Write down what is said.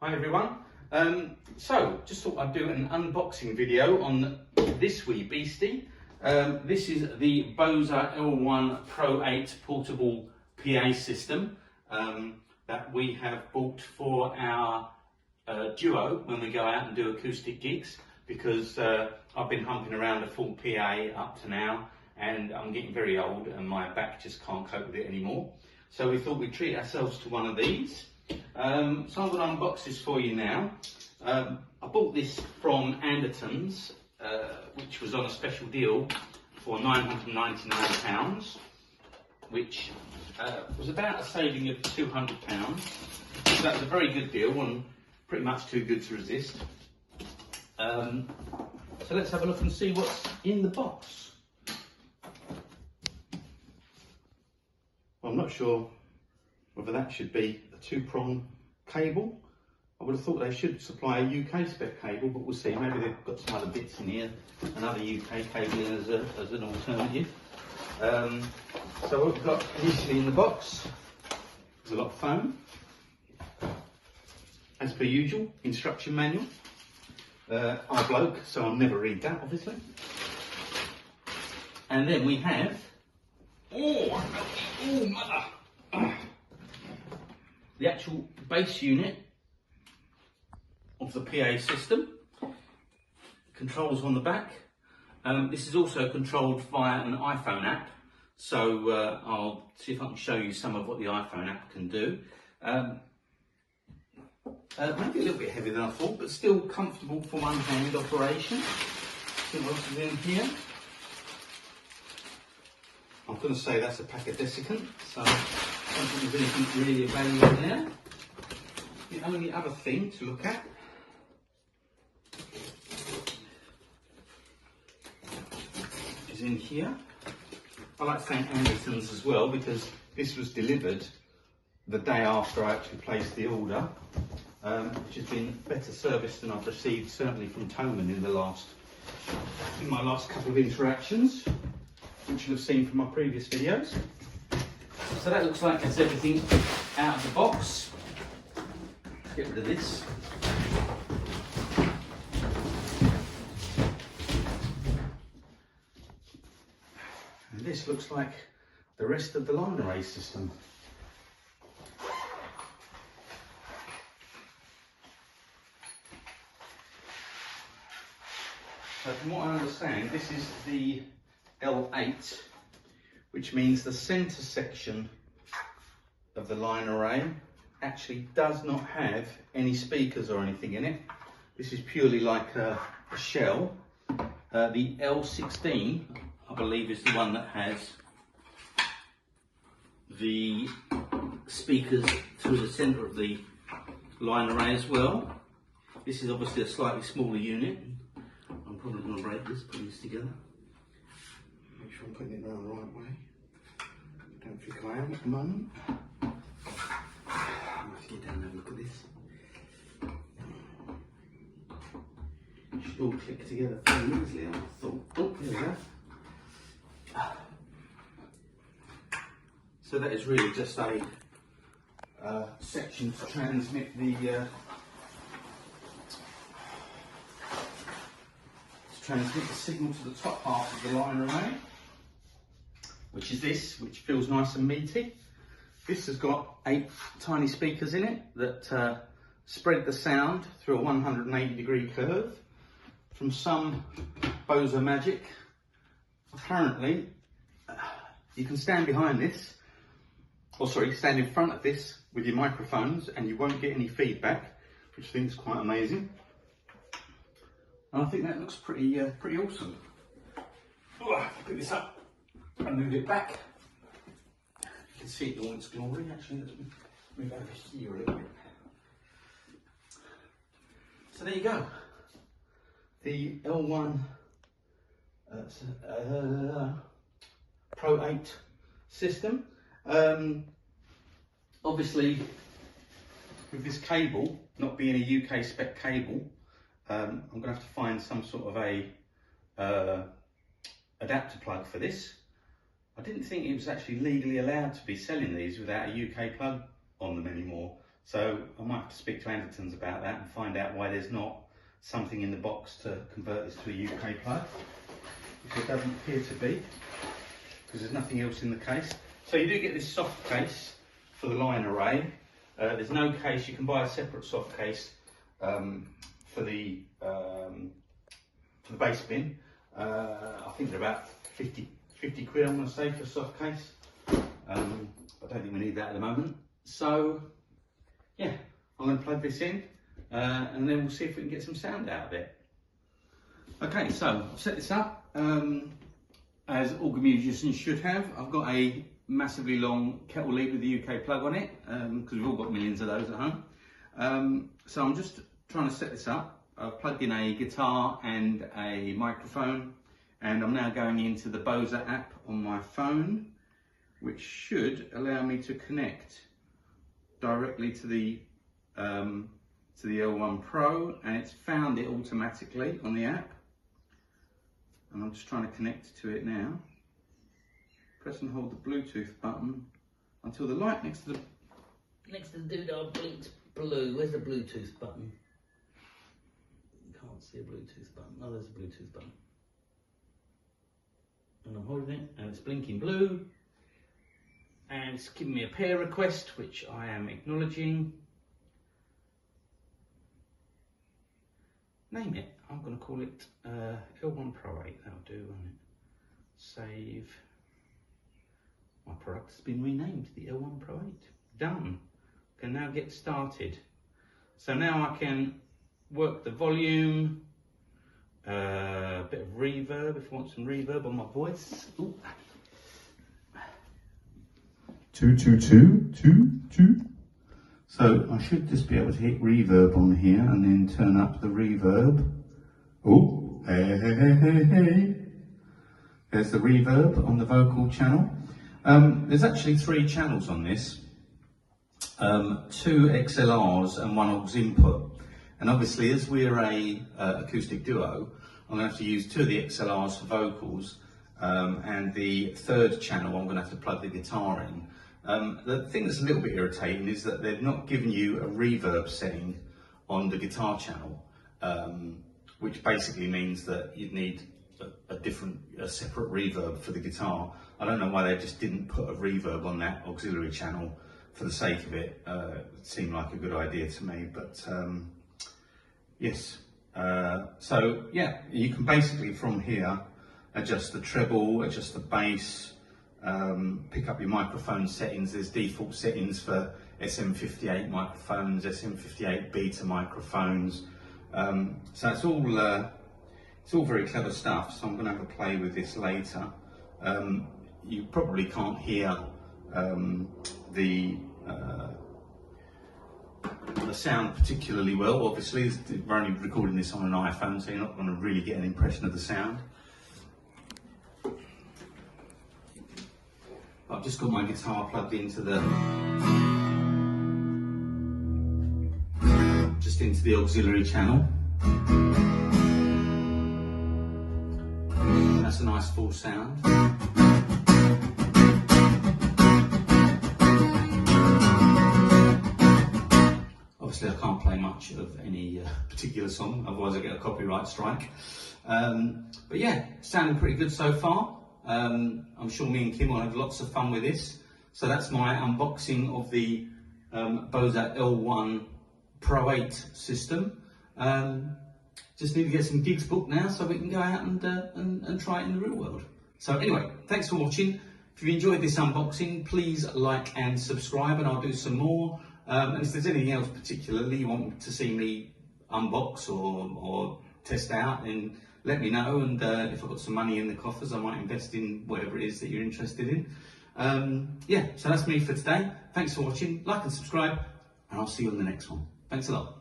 Hi everyone. So just thought I'd do an unboxing video on this wee beastie. This is the Bose L1 Pro8 portable PA system that we have bought for our duo when we go out and do acoustic gigs, because I've been humping around a full PA up to now and I'm getting very old and my back just can't cope with it anymore. So we thought we'd treat ourselves to one of these. So I'm going to unbox this for you now. I bought this from Anderton's, which was on a special deal for £999, which was about a saving of £200. So that was a very good deal and pretty much too good to resist. So let's have a look and see what's in the box. Well, I'm not sure whether that should be a 2-prong cable. I would have thought they should supply a UK spec cable, but we'll see. Maybe they've got some other bits in here, another UK cable as an alternative. So what we've got initially in the box is a lot of foam, as per usual, instruction manual. I'm a bloke, so I'll never read that, obviously. And then we have, the actual base unit of the PA system. Controls on the back. This is also controlled via an iPhone app, so I'll see if I can show you some of what the iPhone app can do. Maybe a little bit heavier than I thought, but still comfortable for one-hand operation. See what else is in here. I'm going to say that's a pack of desiccant, so I don't think there's anything really of value in there. The only other thing to look at is in here. I like to thank Anderton's as well, because this was delivered the day after I actually placed the order, which has been better service than I've received, certainly from Toman in my last couple of interactions, which you'll have seen from my previous videos. So that looks like that's everything out of the box. Get rid of this. And this looks like the rest of the line array system. So from what I understand, this is the L8, which means the centre section of the line array actually does not have any speakers or anything in it. This is purely like a shell. The L16, I believe, is the one that has the speakers through the centre of the line array as well. This is obviously a slightly smaller unit. I'm probably going to break this, putting this together. Make sure I'm putting it around the right way. I don't think I am at the moment. Let's get down and have a look at this. It should all click together fairly easily, I thought. Oh, there we go. So that is really just a section to transmit the signal to the top half of the line array, which is this, which feels nice and meaty. This has got 8 tiny speakers in it that spread the sound through a 180-degree curve from some Bose magic. Apparently, you can stand behind this, stand in front of this with your microphones and you won't get any feedback, which I think is quite amazing. And I think that looks pretty awesome. Pick this up and move it back. You can see it in all its glory. Actually, let's move over here a little bit. So there you go. The L1 Pro8 system. Obviously, with this cable not being a UK spec cable, I'm going to have to find some sort of a adapter plug for this. I didn't think it was actually legally allowed to be selling these without a UK plug on them anymore. So I might have to speak to Anderton's about that and find out why there's not something in the box to convert this to a UK plug, which there doesn't appear to be, because there's nothing else in the case. So you do get this soft case for the line array. There's no case. You can buy a separate soft case for the base bin. I think they're about 50 quid, I'm going to say, for a soft case. I don't think we need that at the moment. So yeah, I'm going to plug this in and then we'll see if we can get some sound out of it. Okay, so I've set this up as all good musicians should have. I've got a massively long kettle lead with the UK plug on it, because we've all got millions of those at home. So I'm just trying to set this up. I've plugged in a guitar and a microphone, and I'm now going into the Bose app on my phone, which should allow me to connect directly to the L1 Pro, and it's found it automatically on the app. And I'm just trying to connect to it now. Press and hold the Bluetooth button until the light next to the doodad blinks blue. Where's the Bluetooth button? You can't see a Bluetooth button. Oh, there's a Bluetooth button. And I'm holding it, and it's blinking blue. And it's giving me a pair request, which I am acknowledging. Name it. I'm going to call it L1 Pro8. That'll do, won't it? Save. My product has been renamed the L1 Pro8. Done. Can now get started. So now I can work the volume, a bit of reverb if I want some reverb on my voice. Ooh. 2 2 2 2 2. So I should just be able to hit reverb on here and then turn up the reverb. Oh, hey, hey, hey, hey, hey. There's the reverb on the vocal channel. There's actually 3 channels on this, 2 XLRs and 1 aux input. And obviously, as we're a acoustic duo, I'm going to have to use 2 of the XLRs for vocals, and the 3rd channel I'm going to have to plug the guitar in. The thing that's a little bit irritating is that they've not given you a reverb setting on the guitar channel, which basically means that you'd need a separate reverb for the guitar. I don't know why they just didn't put a reverb on that auxiliary channel for the sake of it. It seemed like a good idea to me, but yes. So yeah, you can basically from here adjust the treble, adjust the bass, pick up your microphone settings. There's default settings for SM58 microphones, SM58 beta microphones. So it's all very clever stuff. So I'm going to have a play with this later. You probably can't hear the sound particularly well. Obviously, we're only recording this on an iPhone, so you're not going to really get an impression of the sound. I've just got my guitar plugged into the auxiliary channel. That's a nice full sound. Obviously I can't play much of any particular song, otherwise I get a copyright strike. But yeah, sounding pretty good so far. I'm sure me and Kim will have lots of fun with this. So that's my unboxing of the Bose L1 Pro8 system. Just need to get some gigs booked now so we can go out and try it in the real world. So anyway, thanks for watching. If you enjoyed this unboxing, please like and subscribe, and I'll do some more. And if there's anything else particularly you want to see me unbox or test out, then let me know, and if I've got some money in the coffers, I might invest in whatever it is that you're interested in. Yeah, so that's me for today. Thanks for watching. Like and subscribe, and I'll see you on the next one. Thanks a lot.